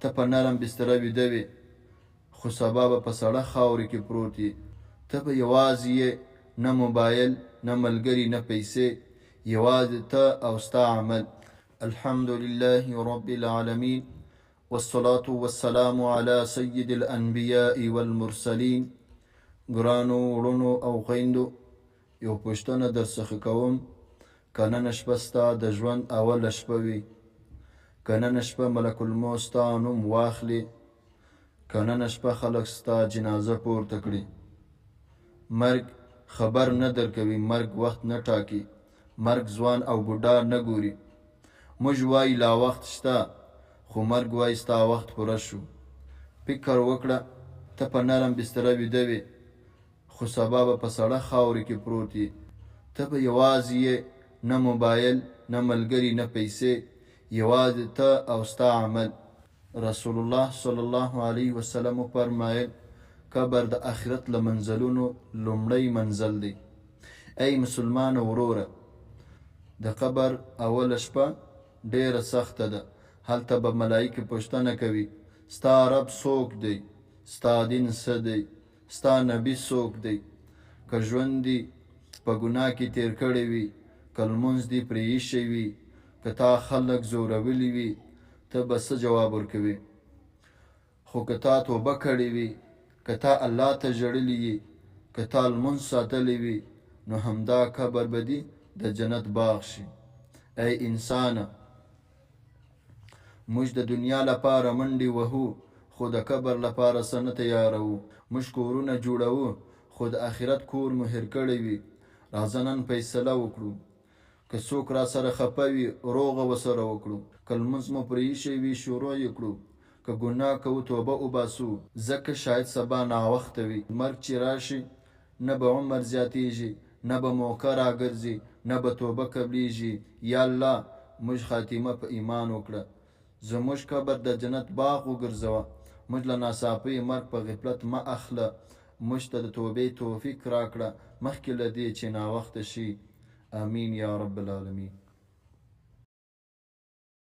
ته په نرم بستره ویده وې، خو سبا به په سړه خاورې کې پروت یې. ته به یوازې یې، نه موبایل، نه ملګري، نه پیسې، یوازې ته او ستا عمل. الحمد لله رب العالمین، والصلاة والسلام على سید الانبیاء والمرسلین. ګرانو وروڼو او خویندو، یو پوښتنه درڅخه کوم. که نن شپه ستا د ژوند اوله شپه وي، که نن شپه ملک الموت ستا نوم واخلي، که نن شپه خلک ستا جنازه پورته کړي، مرګ خبر نه درکوي، مرګ وخت نه ټاکي، مرګ ځوان او بوډا نه ګوري. موږ وایي لا وخت شته، خو مرګ وایي ستا وخت پوره شو. فکر وکړه، ته په نرم بستره ویده وې، خو سبا به په سړه خاورې کې پروت یې. ته به یوازې یې، نه موبایل، نه ملګري، نه پیسې، یوازې ته او ستا عمل. رسول الله صلی الله علیه وسلم وفرمایل قبر د آخرت له منزلونو لومړی منزل دی. ای مسلمان وروره، د قبر اوله شپه ډیره سخته ده. هلته به ملایکې پوښتنه کوي، ستا رب څوک دی؟ ستا دین څه دی؟ ستا نبي څوک دی؟ که ژوند دې په ګناه کې تیر کړی وي، که لمونځ دې پرې ایښی وي، که تا خلک زورولي وي، ته به څه جواب ورکوې؟ خو که تا توبه کړې وي، که تا الله ته ژړلي یې، که تا لمونځ ساتلی وي، نو همدا قبر به دې د جنت باغ شي. ای انسانه، موږ د دنیا لپاره منډې وهو، خو د قبر لپاره څه نه تیاروو. موږ کورونه جوړوو، خو د آخرت کور مو هېر کړی وي. راځه نن فیصله وکړو. که څوک را سره خفه وي، روغه ورسره وکړو. که لمونځ مو پرې ایښی وي، شروع یې کړو. که ګناه کوو، توبه وباسو، ځکه شاید سبا ناوخته وي. مرګ چې راشي، نه به عمر زیاتیږي، نه به موقع راګرځي، نه به توبه قبلیږي. یا الله، موږ خاتمه په ایمان وکړه. زموږ قبر د جنت باغ وګرځوه. موږ له ناڅاپي مرګ په غفلت مه اخله. موږ ته د توبې توفیق راکړه، مخکې له دې چې ناوخته شي. آمین یا رب العالمین.